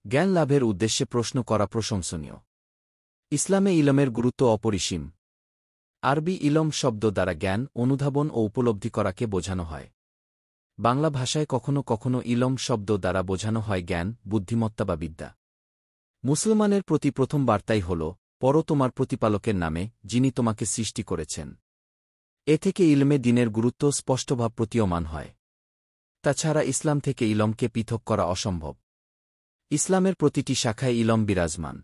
জ্ঞান লাভের উদ্দেশ্যে প্রশ্ন করা প্রশংসনীয়। ইসলামে ইলমের গুরুত্ব অপরিসীম। আরবি ইলম শব্দ দ্বারা জ্ঞান, অনুধাবন ও উপলব্ধি করাকে বোঝানো হয়। বাংলা ভাষায় কখনও কখনও ইলম শব্দ দ্বারা বোঝানো হয় জ্ঞান, বুদ্ধিমত্তা বা বিদ্যা। মুসলমানের প্রতি প্রথম বার্তাই হল, পড়ো তোমার প্রতিপালকের নামে, যিনি তোমাকে সৃষ্টি করেছেন। এ থেকে ইলমে দ্বীনের গুরুত্ব স্পষ্টভাবে প্রতীয়মান হয়। তাছাড়া ইসলাম থেকে ইলমকে পৃথক করা অসম্ভব। ইসলামের প্রতিটি শাখায় ইলম বিরাজমান।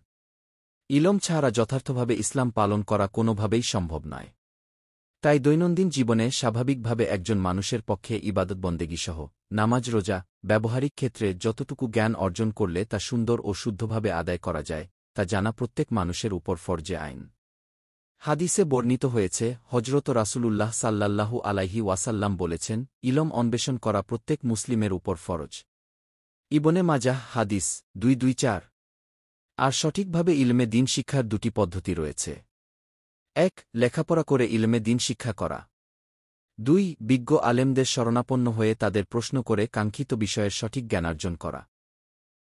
ইলম ছাড়া যথার্থভাবে ইসলাম পালন করা কোনোভাবেই সম্ভব নয়। তাই দৈনন্দিন জীবনে স্বাভাবিকভাবে একজন মানুষের পক্ষে ইবাদত বন্দেগীসহ নামাজ, রোজা, ব্যবহারিক ক্ষেত্রে যতটুকু জ্ঞান অর্জন করলে তা সুন্দর ও শুদ্ধভাবে আদায় করা যায়, তা জানা প্রত্যেক মানুষের উপর ফরজে আইন। হাদিসে বর্ণিত হয়েছে, হজরত রাসূলুল্লাহ সাল্লাল্লাহু আলাইহি ওয়াসাল্লাম বলেছেন, ইলম অন্বেষণ করা প্রত্যেক মুসলিমের উপর ফরজ। ইবনে মাজাহ হাদিস 224। আর সঠিকভাবে ইলমে দ্বীন শিক্ষার দুটি পদ্ধতি রয়েছে। ১. লেখাপড়া করে ইলমে দ্বীন শিক্ষা করা। ২. বিজ্ঞ আলেমদের শরণাপন্ন হয়ে তাদের প্রশ্ন করে কাঙ্ক্ষিত বিষয়ের সঠিক জ্ঞানার্জন করা।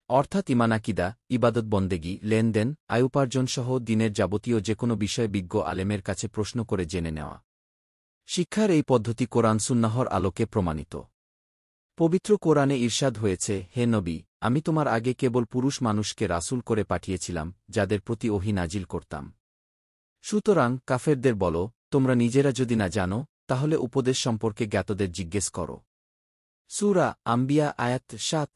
অর্থাৎ ঈমান, আকীদা, ইবাদত বন্দেগী, লেনদেন, আয়-উপার্জনসহ দ্বীনের যাবতীয় যেকোনো বিষয় বিজ্ঞ আলেমের কাছে প্রশ্ন করে জেনে নেওয়া। শিক্ষার এই পদ্ধতি কোরআন সুন্নাহর আলোকে প্রমাণিত। পবিত্র কোরআনে ইরশাদ হয়েছে, হে নবী, আমি তোমার আগে কেবল পুরুষ মানুষকে রাসূল করে পাঠিয়েছিলাম, যাদের প্রতি ওহী নাজিল করতাম। সুতরাং কাফেরদের বলো, তোমরা নিজেরা যদি না জানো, তাহলে উপদেশ সম্পর্কে জ্ঞাতদের জিজ্ঞেস করো। সূরা আম্বিয়া আয়াত ৭।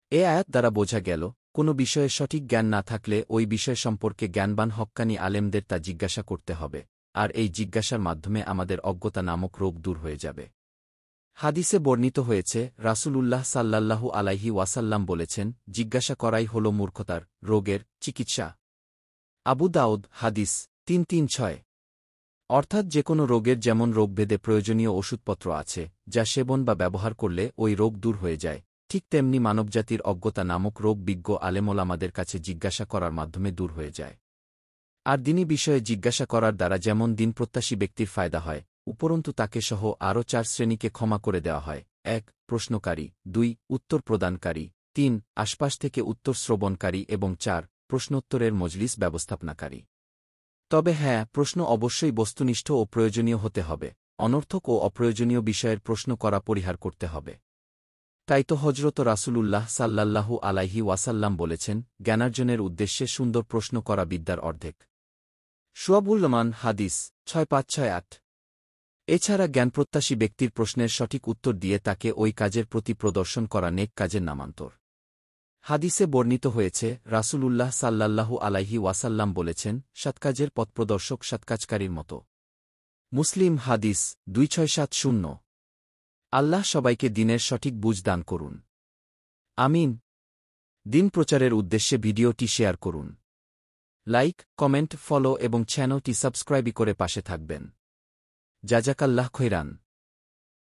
এ আয়াত দ্বারা বোঝা গেল, কোনো বিষয়ে সঠিক জ্ঞান না থাকলে ওই বিষয় সম্পর্কে জ্ঞানবান হক্কানি আলেমদের তা জিজ্ঞাসা করতে হবে, আর এই জিজ্ঞাসার মাধ্যমে আমাদের অজ্ঞতা নামক রোগ দূর হয়ে যাবে। হাদিসে বর্ণিত হয়েছে, রাসূলুল্লাহ সাল্লাল্লাহু আলাইহি ওয়াসাল্লাম বলেছেন, জিজ্ঞাসা করাই হল মূর্খতার রোগের চিকিৎসা। আবু দাউদ হাদিস ৩৩৬। অর্থাৎ যেকোনো রোগের যেমন রোগভেদে প্রয়োজনীয় ওষুধপত্র আছে, যা সেবন বা ব্যবহার করলে ওই রোগ দূর হয়ে যায়, ঠিক তেমনি মানবজাতির অজ্ঞতা নামক রোগ বিজ্ঞ আলেমোলামাদের কাছে জিজ্ঞাসা করার মাধ্যমে দূর হয়ে যায়। আর দ্বীনি বিষয়ে জিজ্ঞাসা করার দ্বারা যেমন দ্বীনপ্রত্যাশী ব্যক্তির ফায়দা হয়, উপরন্তু তাকে সহ আরও ৪ শ্রেণীকে ক্ষমা করে দেওয়া হয়। ১. প্রশ্নকারী, ২. উত্তর প্রদানকারী, ৩. আশপাশ থেকে উত্তর শ্রবণকারী এবং ৪. প্রশ্নোত্তরের মজলিস ব্যবস্থাপনাকারী। তবে হ্যাঁ, প্রশ্ন অবশ্যই বস্তুনিষ্ঠ ও প্রয়োজনীয় হতে হবে। অনর্থক ও অপ্রয়োজনীয় বিষয়ের প্রশ্ন করা পরিহার করতে হবে। তাই তো হজরত রাসূলুল্লাহ সাল্লাল্লাহু আলাইহি ওয়াসাল্লাম বলেছেন, জ্ঞানার্জনের উদ্দেশ্যে সুন্দর প্রশ্ন করা বিদ্যার অর্ধেক। শুআবুল রহমান হাদিস ৬৫৬৮। এছাড়া জ্ঞানপ্রত্যাশী ব্যক্তির প্রশ্নের সঠিক উত্তর দিয়ে তাকে ওই কাজের প্রতি প্রদর্শন করা নেক কাজের নামান্তর। হাদিসে বর্ণিত হয়েছে, রাসূলুল্লাহ সাল্লাল্লাহু আলাইহি ওয়াসাল্লাম বলেছেন, সৎকাজের পথপ্রদর্শক সৎকাজকারীর মতো। মুসলিম হাদিস ২৬৭০। আল্লাহ সবাইকে দ্বীনের সঠিক বুঝ দান করুন। আমিন। দ্বীন প্রচারের উদ্দেশ্যে ভিডিওটি শেয়ার করুন। লাইক, কমেন্ট, ফলো এবং চ্যানেলটি সাবস্ক্রাইব করে পাশে থাকবেন। জাযাকাল্লাহ খৈরান।